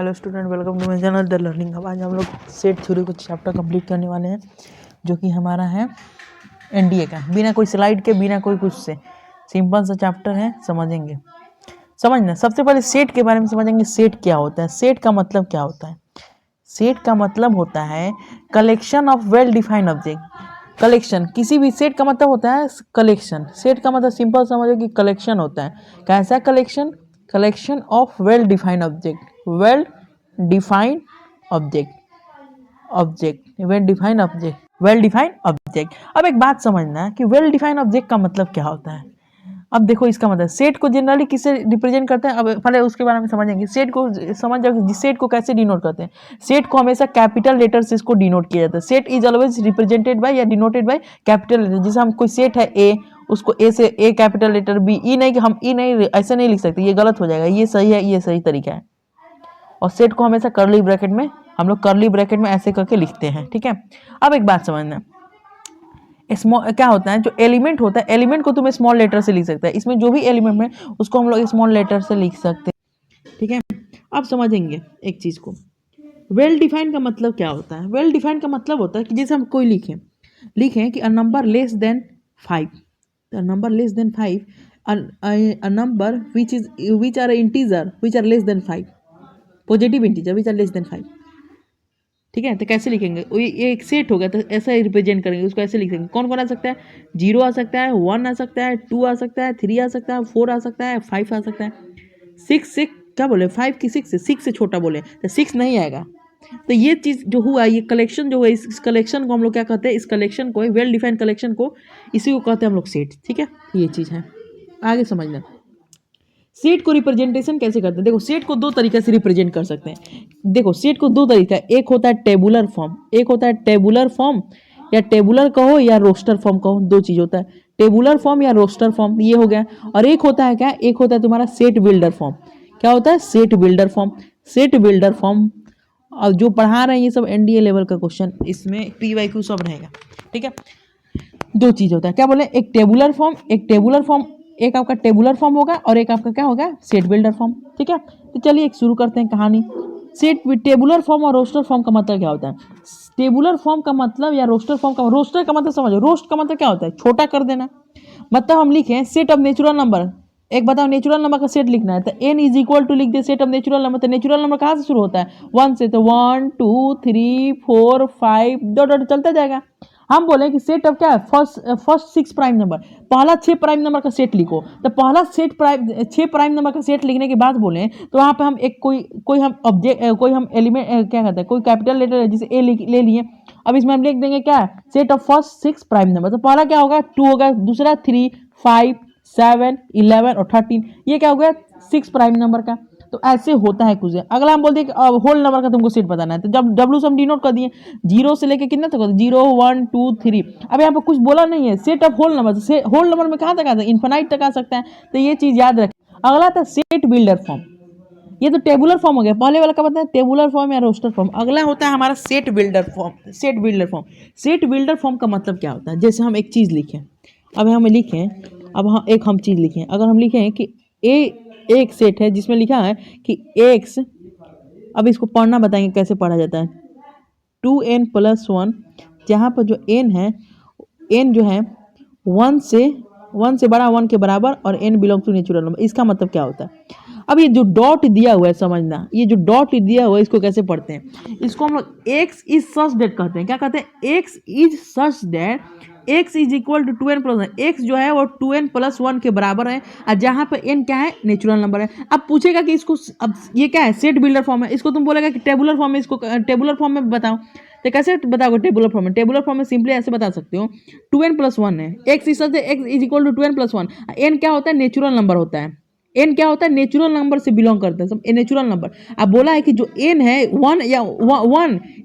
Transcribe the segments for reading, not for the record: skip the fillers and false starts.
Hello student, welcome to my channel the learning. अब आज हम लोग सेट थ्योरी को चैप्टर कंप्लीट करने वाले हैं, जो कि हमारा है एनडीए का। बिना कोई स्लाइड के, बिना कोई कुछ से सिंपल सा चैप्टर है, समझना। सबसे पहले सेट के बारे में समझेंगे। सेट क्या होता है, सेट का मतलब क्या होता है। सेट का मतलब होता है collection of well defined object. Collection, किसी भी सेट का मतलब होता है कलेक्शन। सेट का मतलब सिंपल समझो कि कलेक्शन होता है। कैसा collection? Collection of well defined object. Well defined object, well defined object. अब एक बात समझना कि वेल डिफाइंड ऑब्जेक्ट का मतलब क्या होता है। अब देखो, इसका मतलब सेट को जनरली किससे रिप्रेजेंट करते हैं। अब पहले उसके बारे में समझेंगे। सेट को समझ जाओ कि सेट को कैसे डिनोट करते हैं। सेट को हमेशा कैपिटल लेटर से इसको डिनोट किया जाता है। Set is always represented by या डिनोटेड बाय कैपिटल लेटर। जैसे हम कोई सेट है ए, उसको ए से ए कैपिटल लेटर, बी ई नहीं, कि हम ई नहीं ऐसे नहीं लिख सकते, ये गलत हो जाएगा। ये सही है, ये सही तरीका है। और सेट को हमेशा कर्ली ब्रैकेट में, हम लोग कर्ली ब्रैकेट में ऐसे करके लिखते हैं, ठीक है। अब एक बात समझना, स्मॉल क्या होता है, जो एलिमेंट होता है, एलिमेंट को तुम स्मॉल लेटर से लिख सकते हैं। इसमें जो भी एलिमेंट है उसको हम लोग स्मॉल लेटर से लिख सकते हैं, ठीक है। अब समझेंगे एक चीज को, वेल डिफाइंड का मतलब क्या होता है। वेल डिफाइंड का मतलब होता है कि जैसे हम कोई लिखें कि a number less than 5, a number less than 5, a number which are integer which are less than 5, positive integer which are less than 5, ठीक है। तो कैसे लिखेंगे, ये एक सेट होगा तो ऐसा रिप्रेजेंट करेंगे उसको, ऐसे लिखेंगे। कौन कौन आ सकता है? 0 आ सकता है, 1 आ सकता है, 2 आ सकता है, 3 आ सकता है, 4 आ सकता है, 5 आ सकता है। 6 क्या बोले, 5 की 6 से छोटा बोले तो 6 नहीं आएगा। तो ये चीज जो हुआ, ये कलेक्शन जो हुआ, इस कलेक्शन को हम लोग क्या कहते हैं, इस कलेक्शन को, वेल डिफाइंड कलेक्शन को, इसी को कहते हैं हम लोग सेट, ठीक है। ये चीज है, आगे समझना। सेट को रिप्रेजेंटेशन कैसे करते हैं। देखो, सेट को दो तरीके से रिप्रेजेंट कर सकते हैं। देखो, सेट को दो तरीका, एक होता है टेबुलर फॉर्म, एक होता है टेबुलर फॉर्म, या टेबुलर कहो या रोस्टर फॉर्म कहो, दो चीज होता है, टेबुलर फॉर्म या रोस्टर फॉर्म, ये हो गया। और एक होता है क्या, एक होता है तुम्हारा सेट बिल्डर फॉर्म। क्या होता है? Set builder form. Set builder form, और जो पढ़ा रहे हैं ये सब एनडीए लेवल का क्वेश्चन, इसमें पीवाईक्यू सब रहेगा, ठीक है। दो चीज होता है, क्या बोले, एक टेबुलर फॉर्म, एक आपका टेबुलर फॉर्म होगा और एक आपका क्या होगा, सेट बिल्डर फॉर्म, ठीक है। तो चलिए एक शुरू करते हैं कहानी। सेट टेबुलर फॉर्म और रोस्टर फॉर्म का मतलब क्या होता है। टेबुलर फॉर्म का मतलब या रोस्टर फॉर्म का, रोस्टर का मतलब समझो, रोस्ट का मतलब क्या होता है, छोटा कर देना। मतलब हम लिखें सेट ऑफ नेचुरल नंबर, एक बताओ नेचुरल नंबर का सेट लिखना है तो n इज इक्वल टू लिख दे सेट ऑफ नेचुरल नंबर। तो नेचुरल नंबर कहाँ से शुरू होता है? 1 से। तो 1 2 3 4 5 डॉट डॉट चलता जाएगा। हम बोले कि सेट ऑफ क्या है, फर्स्ट 6 प्राइम नंबर, पहला 6 प्राइम नंबर का सेट लिखो। तो पहला सेट 6 प्राइम नंबर का सेट लिखने के बाद बोले तो वहाँ पे हम एक कोई हम ऑब्जेक्ट, कोई हम एलिमेंट क्या कहते हैं, कोई कैपिटल लेटर है जिसे ए ले लिए। अब इसमें हम लिख देंगे क्या, set of first 6 prime number. तो पहला क्या होगा, 2 होगा, दूसरा 3 5 7 11 और 13, ये क्या हो गया, 6 प्राइम नंबर का। तो ऐसे होता है कुछ। अगला हम बोलते हैं होल नंबर का तुमको सेट बताना है, तो जब डब्ल्यू से हम डिनोट कर दिए, 0 से लेके कितना तक, 0 1 2 3। अब यहाँ पर कुछ बोला नहीं है, सेट ऑफ होल नंबर, तो होल नंबर में कहाँ तक आ सकता है, इन्फिनाइट तक आ सकता है। तो ये चीज याद रखें। अगला था सेट बिल्डर फॉर्म, ये तो टेबुलर फॉर्म हो गया। पहले वाला का बताया टेबुलर फॉर्म या रोस्टर फॉर्म। अगला होता है हमारा set builder form. Set builder form, set builder form का मतलब क्या होता है, जैसे हम एक चीज लिखें, अब हम लिखें, अब हम चीज लिखें, अगर हम लिखें कि ए एक सेट है जिसमें लिखा है कि एक्स, अब इसको पढ़ना बताएंगे कैसे पढ़ा जाता है। 2n+1, जहाँ पर जो n है, n जो है 1 से बड़ा, 1 के बराबर, और n belong to natural number. इसका मतलब क्या होता है। अब ये जो डॉट दिया हुआ है, समझना, ये जो डॉट दिया हुआ है इसको कैसे पढ़ते हैं। इसको हम लोग x इज सच दैट कहते हैं। क्या कहते हैं? x is such that x is equal to 2n+1। x जो है वो 2n+1 के बराबर है, और जहाँ पे n क्या है, नेचुरल नंबर है। अब पूछेगा कि इसको, अब ये क्या है, सेट बिल्डर फॉर्म है, इसको तुम बोलेगा कि टेबुलर फॉर्म है, इसको टेबुलर फॉर्म में बताओ। तो कैसे बताओगे टेबुलर फॉर्म में? टेबुलर फॉर्म में सिंपली ऐसे बता सकते हो, 2n+1 है, x is equal to 2n+1। n क्या होता है, नेचुरल नंबर होता है। n क्या होता है, नेचुरल नंबर से बिलोंग करता है, सब नेचुरल नंबर। अब बोला है कि जो n है 1 या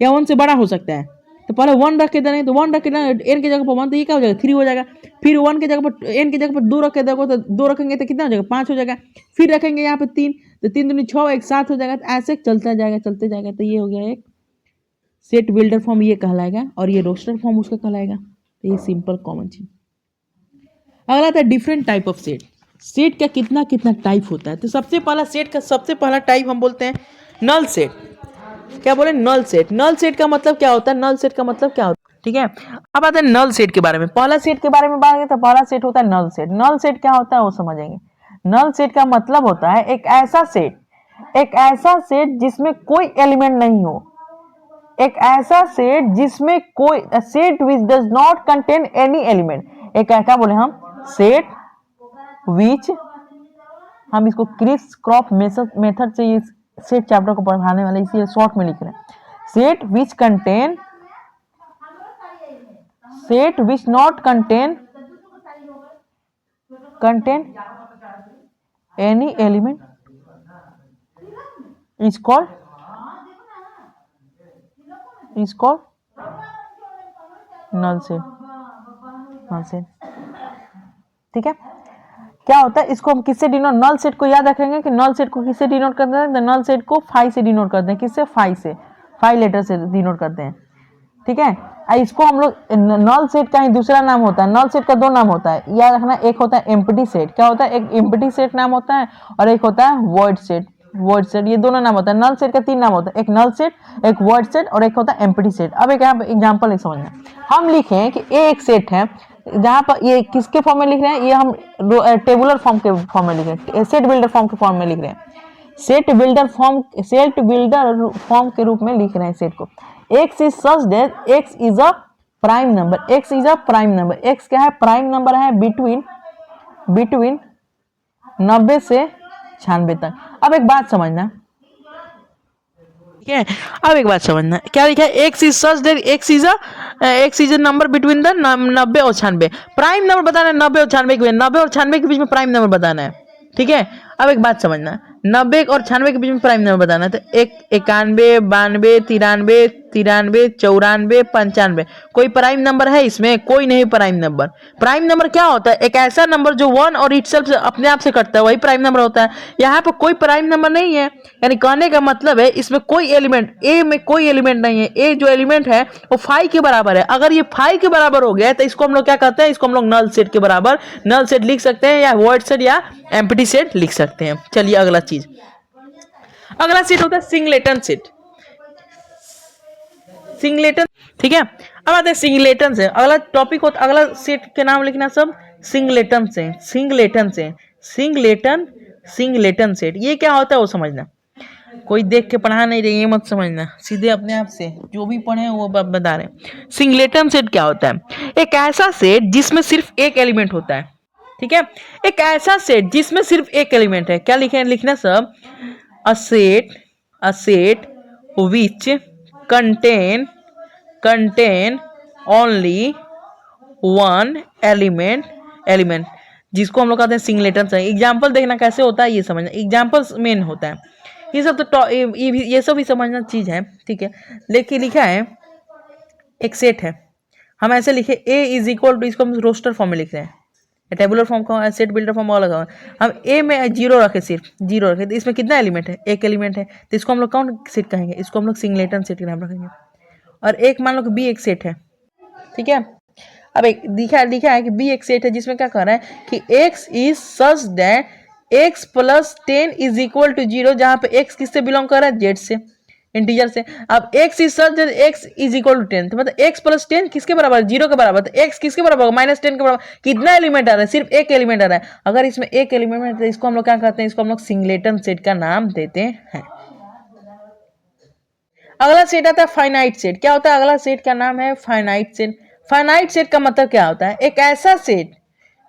1 से बड़ा हो सकता है, तो पहले 1 रख के देना, तो 1 रख के देना, n की जगह पर 1, तो ये क्या हो जाएगा, 3 हो जाएगा। फिर 1 की जगह पर, n की जगह पर 2 रख के देखो, तो 2 रखेंगे तो कितना हो जाएगा, 5 हो जाएगा। फिर रखेंगे यहाँ पे 3, तो 3 दूनी 6, 1 7 हो जाएगा। तो ऐसे चलता जाएगा, चलते जाएगा। तो ये हो गया एक सेट बिल्डर फॉर्म, ये कहलाएगा, और ये रोस्टर फॉर्म उसका कहलाएगा। तो ये सिंपल कॉमन चीज। अगला था different type of set. Set का कितना कितना टाइप होता है। तो सबसे पहला सेट का सबसे पहला टाइप हम बोलते हैं नल सेट, क्या बोले नल सेट। नल सेट का मतलब क्या होता है, नल सेट का मतलब क्या होता है, ठीक है। अब आते हैं नल सेट के बारे में। पहला सेट के बारे में बात करें तो पहला सेट होता है नल सेट। नल सेट क्या होता है वो समझेंगे। नल सेट का मतलब होता है एक ऐसा सेट, एक ऐसा सेट जिसमें कोई एलिमेंट नहीं हो, एक ऐसा सेट जिसमें कोई set which does not contain any element. एक क्या बोले हम, सेट विच, हम इसको क्रिस क्रॉस मेथड से इस सेट चैप्टर को पढ़ाने वाले, इसीलिए शॉर्ट में लिख रहे हैं। Set which contain, set which not contain any element is called null set. Null set, ठीक है। क्या होता है इसको हम किससे डिनोट, नल सेट को याद रखेंगे कि नल सेट को किससे डिनोट करते हैं, तो नल सेट को फाई से डिनोट करते हैं। किससे, फाई से, फाई लेटर से डिनोट करते हैं, ठीक है। इसको हम लोग, नल सेट का ही दूसरा नाम होता है, नल सेट का दो नाम होता है, याद रखना। एक होता है एम्प्टी सेट, क्या होता है, एक एम्प्टी सेट नाम होता है, और एक होता है वॉइड सेट। वॉइड सेट, ये दोनों नाम होता है। नल सेट का तीन नाम होता है, एक नल सेट, एक वॉइड सेट, और एक होता है एम्प्टी सेट। अब एक यहाँ पे एग्जाम्पल एक समझना, हम लिखें कि ए एक सेट है, जहां पर ये किसके फॉर्म में लिख रहे हैं, ये हम टेबुलर फॉर्म के फॉर्म में लिख रहे हैं, सेट बिल्डर फॉर्म के फॉर्म में लिख रहे हैं। सेट बिल्डर फॉर्म के रूप में लिख रहे हैं सेट को। x is such that x is a prime number, x is a prime number. x क्या है, प्राइम नंबर है बिटवीन 90 से 96 तक। अब एक बात समझना, ठीक है। अब एक बात समझना, क्या लिखा है, x is such that x is a number between the 90 और 96। प्राइम नंबर बताना है 90 और 96 के बीच, 90 और 96 के बीच में प्राइम नंबर बताना है, ठीक है। अब एक बात समझना, 90 और 96 के बीच में प्राइम नंबर बताना है, तो 91, 92, 93, 94, 95, कोई प्राइम नंबर है इसमें, कोई नहीं प्राइम नंबर। प्राइम नंबर क्या होता है, एक ऐसा नंबर जो वन और इटसेल्फ अपने आप से कटता है, वही प्राइम नंबर होता है। यहाँ पे कोई प्राइम नंबर नहीं है, यानी कहने का मतलब है इसमें कोई एलिमेंट, ए में कोई एलिमेंट नहीं है। ए जो एलिमेंट है वो 5 के बराबर है। अगर ये 5 के बराबर हो गया तो इसको हम लोग क्या कहते हैं, इसको हम लोग नल सेट के बराबर, नल सेट लिख सकते हैं, या वॉइड सेट या एम्प्टी सेट लिख सकते हैं। चलिए अगला चीज, अगला सेट होता है सिंगलेटन सेट। सिंगलेटन, ठीक है। अब आते हैं सिंगलेटन से, अगला टॉपिक होता, अगला सेट के नाम लिखना सब सिंगलेटन से। सिंगलेटन सेट, ये क्या होता है वो समझना। कोई देख के पढ़ा नहीं रही, ये मत समझना, सीधे अपने आप से जो भी पढ़े वो बता रहे। सिंगलेटन सेट क्या होता है, एक ऐसा सेट जिसमें सिर्फ एक एलिमेंट होता है, ठीक है। एक ऐसा सेट जिसमें सिर्फ एक एलिमेंट है, क्या लिखे, लिखना सब, a set which contain only one element, जिसको हम लोग कहते हैं सिंगलेटन से। एग्जाम्पल देखना कैसे होता है ये समझना, एग्जाम्पल्स मेन होता है। ये सब तो ये सब भी समझना चीज है, ठीक है। लेकिन लिखा है एक सेट है, हम ऐसे लिखे a इज इक्वल टू, इसको हम रोस्टर फॉर्म में लिख रहे हैं, टेबुलर फॉर्म का, सेट बिल्डर फॉर्म अलग है। हम ए में जीरो रखे, सिर्फ जीरो रखे, तो इसमें कितना एलिमेंट है, एक एलिमेंट है, तो इसको हम लोग कौन सेट कहेंगे, इसको हम लोग सिंगलेटन सेट के नाम रखेंगे। और एक मान लो कि बी एक सेट है, ठीक है। अब एक लिखा है कि बी एक सेट है जिसमें क्या कह रहा है कि x is such that x plus 10 is equal to 0, जहां पे x किससे बिलोंग कर रहा है, जेड से, इंटीजर से। अब x is such that x is equal to 10, तो मतलब x प्लस 10 किसके बराबर है, 0 के बराबर, तो x किसके बराबर होगा, -10 के बराबर। कितना एलिमेंट आ रहा है, सिर्फ एक एलिमेंट आ रहा है। अगर इसमें एक एलिमेंट है तो इसको हम लोग क्या कहते हैं, इसको हम लोग सिंगलेटन सेट का नाम देते हैं। अगला सेट आता है फाइनाइट सेट। क्या होता है, अगला सेट का नाम है फाइनाइट सेट। फाइनाइट सेट का मतलब क्या होता है, एक ऐसा सेट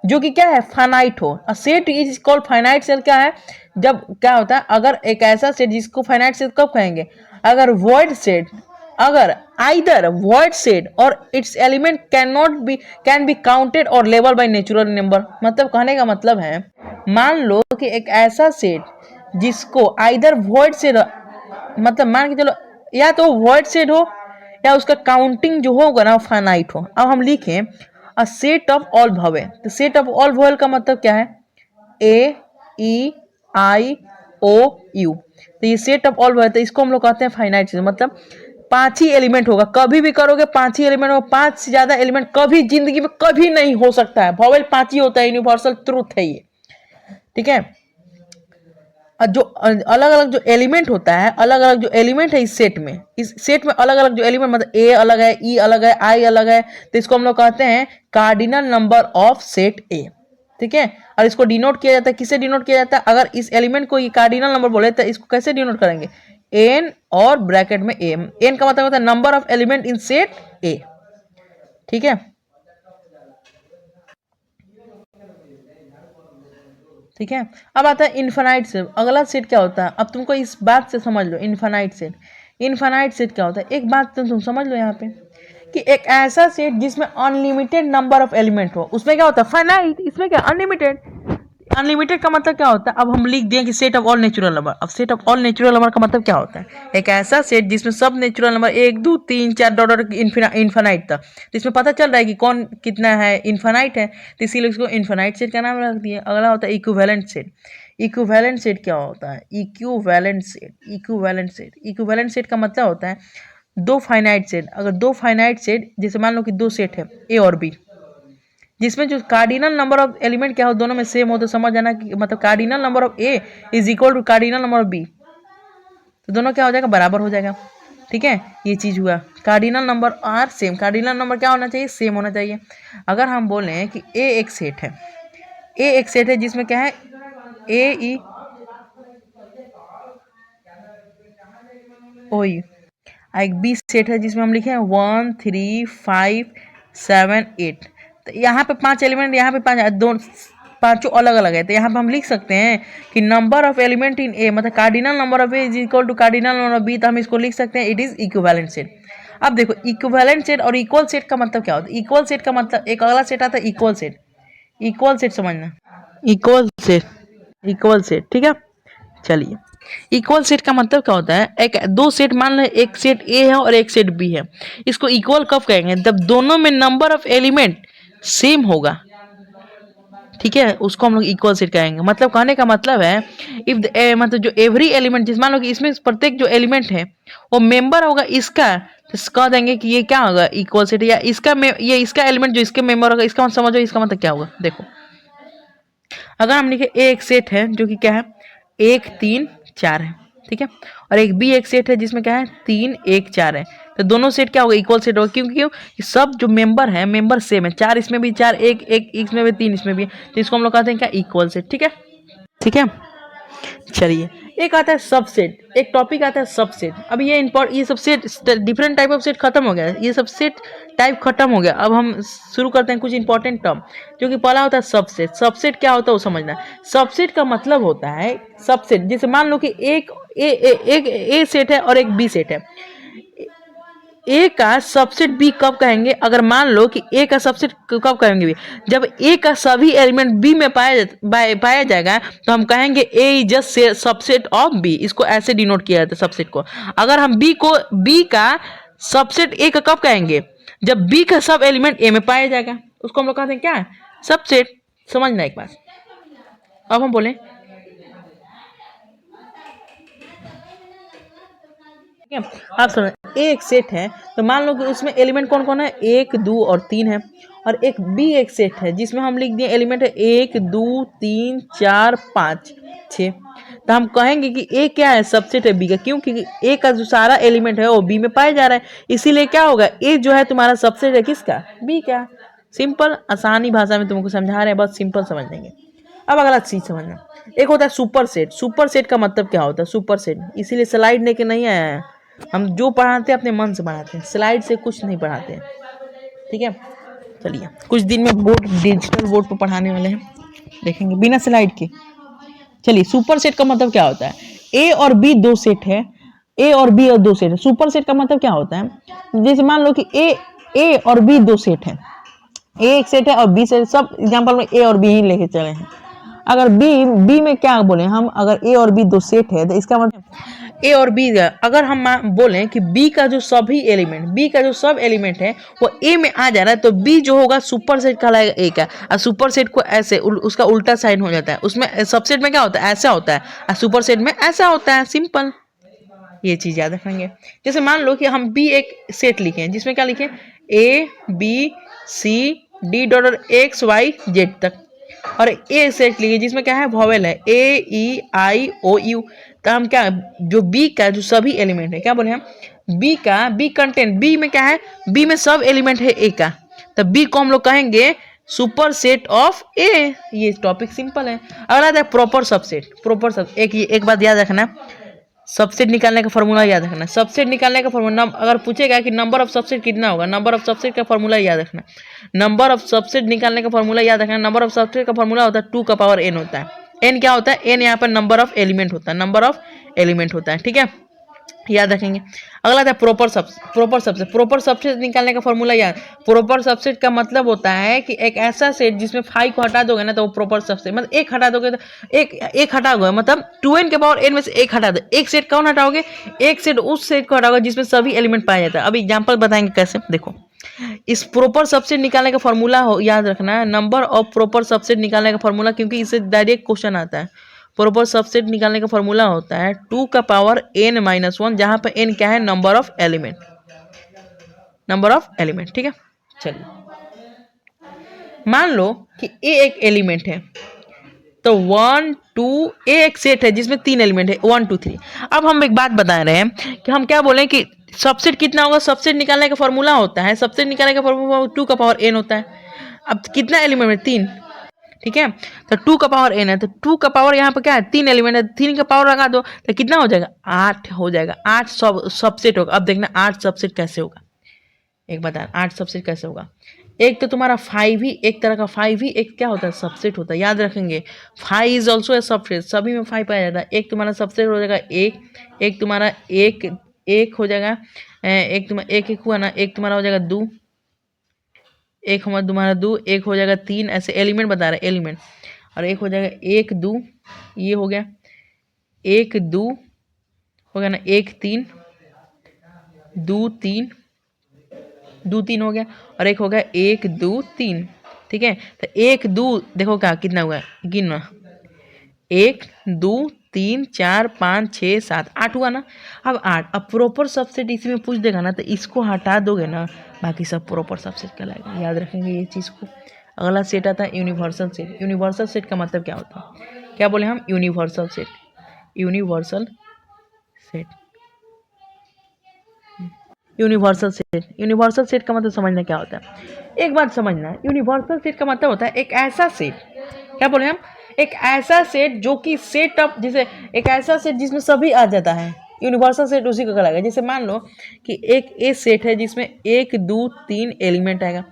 जो कि क्या है, फाइनाइट हो। A set is called finite set, क्या है, जब क्या होता है, अगर एक ऐसा सेट जिसको फाइनाइट सेट कब कहेंगे, अगर वॉइड सेट, अगर आइदर वॉइड सेट और it's element can be counted और लेबल बाय नेचुरल नंबर। मतलब कहने का मतलब है, मान लो कि एक ऐसा सेट जिसको आइदर वॉइड सेट, मतलब मान के चलो या तो वॉइड सेट हो या उसका काउंटिंग जो होगा ना फाइनाइट हो। अब हम लिखें a set of all vowel, तो सेट ऑफ ऑल वॉवेल का मतलब क्या है, ए ई आई ओ यू, तो ये सेट ऑफ ऑल वॉवेल, तो इसको हम लोग कहते हैं फाइनाइट सेट। मतलब 5 ही एलिमेंट होगा, कभी भी करोगे 5 ही एलिमेंट होगा, 5 से ज्यादा एलिमेंट कभी जिंदगी में कभी नहीं हो सकता है। वॉवेल 5 ही होता है, यूनिवर्सल ट्रूथ है ये, ठीक है। जो अलग अलग जो एलिमेंट होता है, अलग अलग जो एलिमेंट है इस सेट में अलग अलग जो एलिमेंट, मतलब ए अलग है, ई अलग है, आई अलग है, तो इसको हम लोग कहते हैं कार्डिनल नंबर ऑफ सेट ए। ठीक है, और इसको डिनोट किया जाता है, किससे डिनोट किया जाता है? अगर इस एलिमेंट को ये कार्डिनल नंबर बोले तो इसको कैसे डिनोट करेंगे? एन और ब्रैकेट में एम। एन का मतलब होता है number of element in set ए। ठीक है, ठीक है। अब आता है इन्फिनाइट सेट। अगला सेट क्या होता है, अब तुमको इस बात से समझ लो। इन्फिनाइट सेट, इन्फिनाइट सेट क्या होता है? एक बात तो तुम समझ लो यहाँ पे कि एक ऐसा सेट जिसमें अनलिमिटेड नंबर ऑफ एलिमेंट हो, उसमें क्या होता है? फाइनाइट। इसमें क्या? अनलिमिटेड। अनलिमिटेड का मतलब क्या होता है? अब हम लिख दिए कि set of all natural number. अब set of all natural number का मतलब क्या होता है? एक ऐसा सेट जिसमें सब नेचुरल नंबर 1 2 3 4 डॉट इन्फिनाइट तक, तो इसमें पता चल रहा है कि कौन कितना है, इन्फिनाइट है, तो इसीलिए इसको इन्फिनाइट सेट का नाम रख दिया। अगला होता है इक्विवेलेंट सेट। इक्विवेलेंट सेट क्या होता है? Equivalent set, equivalent set, equivalent set का मतलब होता है दो फाइनाइट सेट। अगर दो फाइनाइट सेट, जैसे मान लो कि दो सेट है ए और बी, जिसमें जो कार्डिनल नंबर ऑफ एलिमेंट क्या हो, दोनों में सेम हो, तो समझ जाना कि मतलब cardinal number of A is equal to cardinal number of B, तो दोनों क्या हो जाएगा? बराबर हो जाएगा। ठीक है, ये चीज हुआ। Cardinal number are same, cardinal number क्या होना चाहिए? सेम होना चाहिए। अगर हम बोलें कि ए एक सेट है, ए एक सेट है जिसमें क्या है? ए ई ओ ई। एक बी सेट है जिसमें हम लिखे हैं 1 3 5 7 8, तो यहाँ पे 5 एलिमेंट, यहाँ पे 5, दो पांचों अलग अलग है, तो यहाँ पे हम लिख सकते हैं कि number of element in A, मतलब cardinal number of A is equal to cardinal number of B, तो हम इसको लिख सकते हैं इट इज इक्विवेलेंट सेट। अब देखो इक्विवेलेंट सेट और इक्वल सेट का मतलब क्या होता है? इक्वल सेट का मतलब एक अगला सेट आता है इक्वल सेट। इक्वल सेट समझना, इक्वल सेट, इक्वल सेट। ठीक है, चलिए इक्वल सेट का मतलब क्या होता है? एक दो सेट मान लो, एक सेट ए है और एक सेट बी है, इसको इक्वल कब कहेंगे? जब दोनों में नंबर ऑफ एलिमेंट सेम होगा। ठीक है, उसको हम लोग इक्वल सेट कहेंगे। मतलब कहने का मतलब है इफ मतलब जो एवरी एलिमेंट, जिस मान लो कि इसमें प्रत्येक जो एलिमेंट है वो मेंबर होगा इसका, तो कह देंगे कि ये क्या होगा? Equal set. या इसका ये इसका एलिमेंट जो इसके मेंबर होगा, इसका मतलब समझो इसका मतलब क्या होगा। देखो अगर हम लिखे ए एक सेट है जो कि क्या है? 1 3 4 है। ठीक है, और एक बी एक सेट है जिसमें क्या है? 3 1 4 है, तो दोनों सेट क्या होगा? इक्वल सेट होगा। क्यों? क्यों? सब जो मेंबर है, मेंबर सेम है, 4 इसमें भी, 4 एक एक इसमें भी, 3 इसमें भी है, तो इसको हम लोग कहते हैं क्या? Equal set. ठीक है, ठीक है। चलिए एक आता है सबसेट, एक टॉपिक आता है सबसेट। अब ये subset, different type of set खत्म हो गया, ये सबसेट टाइप खत्म हो गया। अब हम शुरू करते हैं कुछ इंपॉर्टेंट टर्म, जो कि पहला होता है सबसेट। सबसेट क्या होता है वो समझना। सबसेट का मतलब होता है सबसेट, जैसे मान लो कि एक ए सेट है और एक बी सेट है। ए का सबसेट बी कब कहेंगे? अगर मान लो कि ए का सबसेट कब कहेंगे? बी, जब ए का सभी एलिमेंट बी में पाया जाएगा, तो हम कहेंगे A is just subset of B. इसको ऐसे डिनोट किया जाता है सबसेट को। अगर हम बी का सबसेट ए का कब कहेंगे? जब बी का सब एलिमेंट ए में पाया जाएगा, उसको हम लोग कहते हैं क्या? सबसेट। समझना एक बात। अब हम बोले ठीक है, आप सुनो, एक सेट है तो मान लो कि उसमें एलिमेंट कौन कौन है? 1 2 और 3 है। और एक बी एक सेट है जिसमें हम लिख दिए एलिमेंट है 1 2 3 4 5 6, तो हम कहेंगे कि ए क्या है? सबसेट है बी का। क्यों? क्योंकि ए का जो सारा एलिमेंट है वो बी में पाया जा रहा है, इसीलिए क्या होगा? ए जो है तुम्हारा सबसेट है किसका? बी का। सिंपल, आसानी भाषा में तुमको समझा रहे हैं, बस सिंपल समझ लेंगे। अब अगला चीज समझना, एक होता है सुपर सेट। सुपर सेट का मतलब क्या होता है? सुपर सेट, इसीलिए स्लाइड लेके नहीं आया है, हम जो पढ़ाते हैं अपने मन से पढ़ाते हैं, स्लाइड से कुछ नहीं पढ़ाते हैं। ठीक है, चलिए कुछ दिन में बोर्ड, डिजिटल बोर्ड पर पढ़ाने वाले हैं, देखेंगे बिना स्लाइड के। चलिए सुपर सेट का मतलब क्या होता है? ए और बी दो सेट है, ए और बी और दो सेट है। सुपर सेट का मतलब क्या होता है? जैसे मान लो कि ए और बी दो सेट है, ए एक सेट है और बी सेट, सब एग्जांपल में ए और बी ही लेके चले हैं। अगर बी में क्या बोले हम? अगर ए और बी दो सेट है तो इसका मतलब ए और बी, अगर हम बोलें कि बी का जो सभी एलिमेंट, बी का जो सब एलिमेंट है वो ए में आ जा रहा है, तो बी जो होगा सुपर सेट कहलाएगा ए का। और सुपर सेट को ऐसे उसका उल्टा साइन हो जाता है, उसमें सबसेट में क्या होता है? ऐसा होता है, और सुपर सेट में ऐसा होता है। सिंपल, ये चीज याद रखेंगे। जैसे मान लो कि हम बी एक सेट लिखे जिसमें क्या लिखे? A B C D dot X Y Z तक, और ए सेट लिए जिसमें क्या है, वॉवेल है, ए ई आई ओ यू। तो हम क्या, जो बी का जो सभी एलिमेंट है, क्या बोले हम, बी का, बी कंटेंट, बी में क्या है, बी में सब एलिमेंट है ए का, तो बी को हम लोग कहेंगे सुपर सेट ऑफ ए। ये टॉपिक सिंपल है। अगला आता है प्रॉपर सबसेट। प्रॉपर सब, एक बात याद रखना, सबसेट निकालने का फॉर्मूला याद रखना। सबसेट निकालने का फॉर्मूला, अगर पूछेगा कि नंबर ऑफ सबसेट कितना होगा, नंबर ऑफ सबसेट का फॉर्मूला याद रखना। नंबर ऑफ सबसेट निकालने का फॉर्मूला याद रखना। नंबर ऑफ सबसेट का फॉर्मूला होता है 2 का पावर n होता है। n क्या होता है, n यहाँ पर नंबर ऑफ एलिमेंट होता है, नंबर ऑफ एलिमेंट होता है, ठीक है, याद रखेंगे। अगला था प्रॉपर सबसेट। प्रॉपर सबसेट निकालने का फॉर्मूला याद। प्रॉपर सबसेट का मतलब होता है कि एक ऐसा सेट जिसमें 5 को हटा दोगे ना तो वो प्रॉपर सबसेट, मतलब एक हटा दोगे तो एक हटाओगे, मतलब 2n के पावर n में से एक हटा दो। एक सेट कौन हटाओगे, एक सेट उस सेट को हटाओगे जिसमें सभी एलिमेंट पाया जाता है। अब एग्जाम्पल बताएंगे कैसे, देखो। इस प्रॉपर सबसेट निकालने का फॉर्मूला याद रखना है, नंबर ऑफ प्रॉपर सबसेट निकालने का फॉर्मूला, क्योंकि इससे डायरेक्ट क्वेश्चन आता है। प्रॉपर सबसेट निकालने का फॉर्मूला होता है 2 का पावर n माइनस 1, जहां पर n क्या है, number of element, number of element, ठीक है। चलिए, मान लो कि a एक एलिमेंट है, तो 1 2, ए एक सेट है जिसमें 3 एलिमेंट है, 1 2 3। अब हम एक बात बता रहे हैं कि हम क्या बोलें कि सबसेट कितना होगा, सबसेट निकालने का फॉर्मूला होता है, सबसेट निकालने का फॉर्मूला 2 का पावर n होता है। अब कितना एलिमेंट है, 3, ठीक है, तो 2 का पावर n है, तो 2 का पावर यहाँ पर क्या है, 3 एलिमेंट है, 3 का पावर लगा दो तो कितना हो जाएगा, 8 हो जाएगा। 8 सबसेट होगा। अब देखना 8 सबसेट कैसे होगा, एक बता, 8 सबसेट कैसे होगा। एक तो तुम्हारा 5 ही, एक तरह का 5 ही एक क्या होता है, सबसेट होता है, याद रखेंगे। 5 इज ऑल्सो ए सबसेट, सभी में 5 पाया जाता है। एक तुम्हारा सबसेट हो जाएगा एक तुम्हारा एक हो जाएगा, एक तुम्हारा एक हुआ ना, एक तुम्हारा हो जाएगा 2, एक तुम्हारा 2, एक हो जाएगा 3, ऐसे एलिमेंट बता रहे एलिमेंट। और एक हो जाएगा 1 2, ये हो गया 1 2 हो गया ना, 1 3 2 3 2 3 हो गया, और एक हो गया 1 2 3, ठीक है। तो 1 2 देखो क्या कितना हुआ, गिनना, 1 2 3 4 5 6 7 8 हुआ ना। अब 8, अब प्रॉपर सबसेट इसी में पूछ देगा ना, तो इसको हटा दोगे ना, बाकी सब प्रॉपर सबसेट कहलाएगा, याद रखेंगे ये चीज़ को। अगला सेट आता है यूनिवर्सल सेट। यूनिवर्सल सेट का मतलब क्या होता है, क्या बोले हम, universal set. Universal set, universal set, universal set का मतलब समझना क्या होता है, एक बात समझना, यूनिवर्सल सेट का मतलब होता है एक ऐसा सेट, क्या बोले हम, एक ऐसा सेट जो कि सेट ऑफ, जैसे एक ऐसा सेट जिसमें सभी आ जाता है, यूनिवर्सल सेट उसी को कहलाएगा। जैसे मान लो कि एक ए सेट है जिसमें 1 2 3 एलिमेंट आएगा,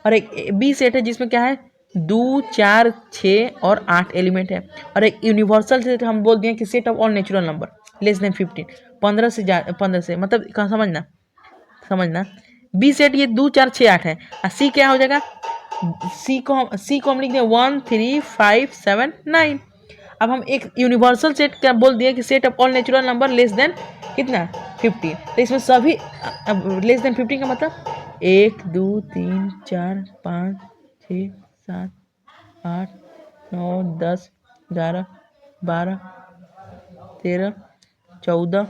और एक बी सेट है जिसमें क्या है 2 4 6 और 8 एलिमेंट है, और एक यूनिवर्सल सेट हम बोल दिए कि set of all natural number less than 15, 15 से मतलब कहाँ समझना, बी सेट ये 2 4 6 8 है, और सी क्या हो जाएगा, सी को हम लिख दें 1 3 5 7 9। अब हम एक यूनिवर्सल सेट क्या बोल दिए कि set of all natural number less than कितना 15, तो इसमें सभी लेस देन 15 का मतलब 1 2 3 4 5 6 7 8 9 10 11 12 13 14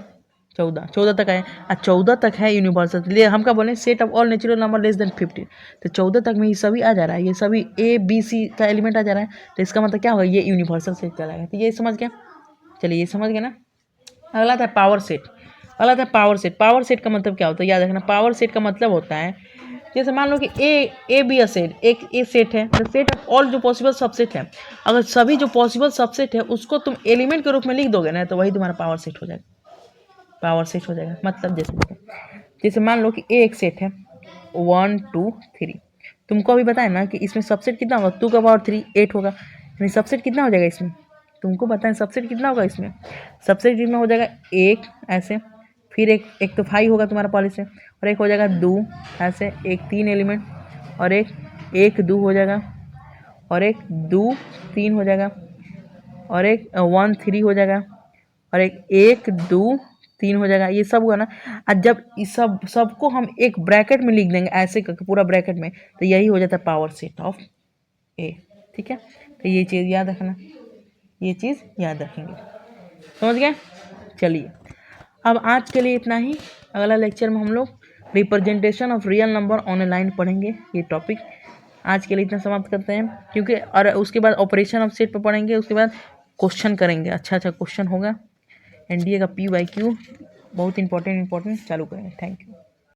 14 तक है, 14 तक है यूनिवर्सल। लिए हम क्या बोले, set of all natural number less than 15, तो 14 तक में ये सभी आ जा रहा है, ये सभी ए बी सी का एलिमेंट आ जा रहा है, तो इसका मतलब क्या होगा, ये यूनिवर्सल सेट कहलाएगा। तो ये समझ गया, चलिए ये समझ गया ना। अगला था पावर सेट। अगला था पावर सेट। पावर सेट का मतलब क्या होता है, याद रखना, पावर सेट का मतलब होता है, जैसे मान लो कि ए बी अ सेट, एक ए सेट है, द सेट ऑफ ऑल जो पॉसिबल सबसेट है, अगर सभी जो पॉसिबल सबसेट है उसको तुम एलिमेंट के रूप में लिख दोगे ना, तो वही तुम्हारा पावर सेट हो जाएगा, पावर सेट हो जाएगा। मतलब जैसे मान लो कि ए एक सेट है 1 2 3, तुमको अभी बताया ना कि इसमें सबसेट कितना होगा, 2 का पावर 3 8 होगा, यानी सबसेट कितना हो जाएगा इसमें, तुमको बताएं सबसेट कितना होगा इसमें, सबसेट जिसमें हो जाएगा 1 ऐसे, फिर एक तो 5 होगा तुम्हारा पहले से, और एक हो जाएगा 2 ऐसे, एक 3 एलिमेंट, और एक 2 हो जाएगा, और एक 2 3 हो जाएगा, और एक 1 3 हो जाएगा, और एक 2 3 हो जाएगा, ये सब हुआ ना। और जब इस सबको हम एक ब्रैकेट में लिख देंगे ऐसे करके पूरा ब्रैकेट में, तो यही हो जाता है पावर सेट ऑफ ए, ठीक है। तो ये चीज़ याद रखना, ये चीज़ याद रखेंगे, समझ गए। चलिए अब आज के लिए इतना ही, अगला लेक्चर में हम लोग representation of real number on A line पढ़ेंगे, ये टॉपिक आज के लिए इतना समाप्त करते हैं, क्योंकि और उसके बाद ऑपरेशन ऑफ सेट पे पढ़ेंगे, उसके बाद क्वेश्चन करेंगे, अच्छा क्वेश्चन होगा। एनडीए का PYQ बहुत इंपॉर्टेंट चालू करेंगे। Thank you.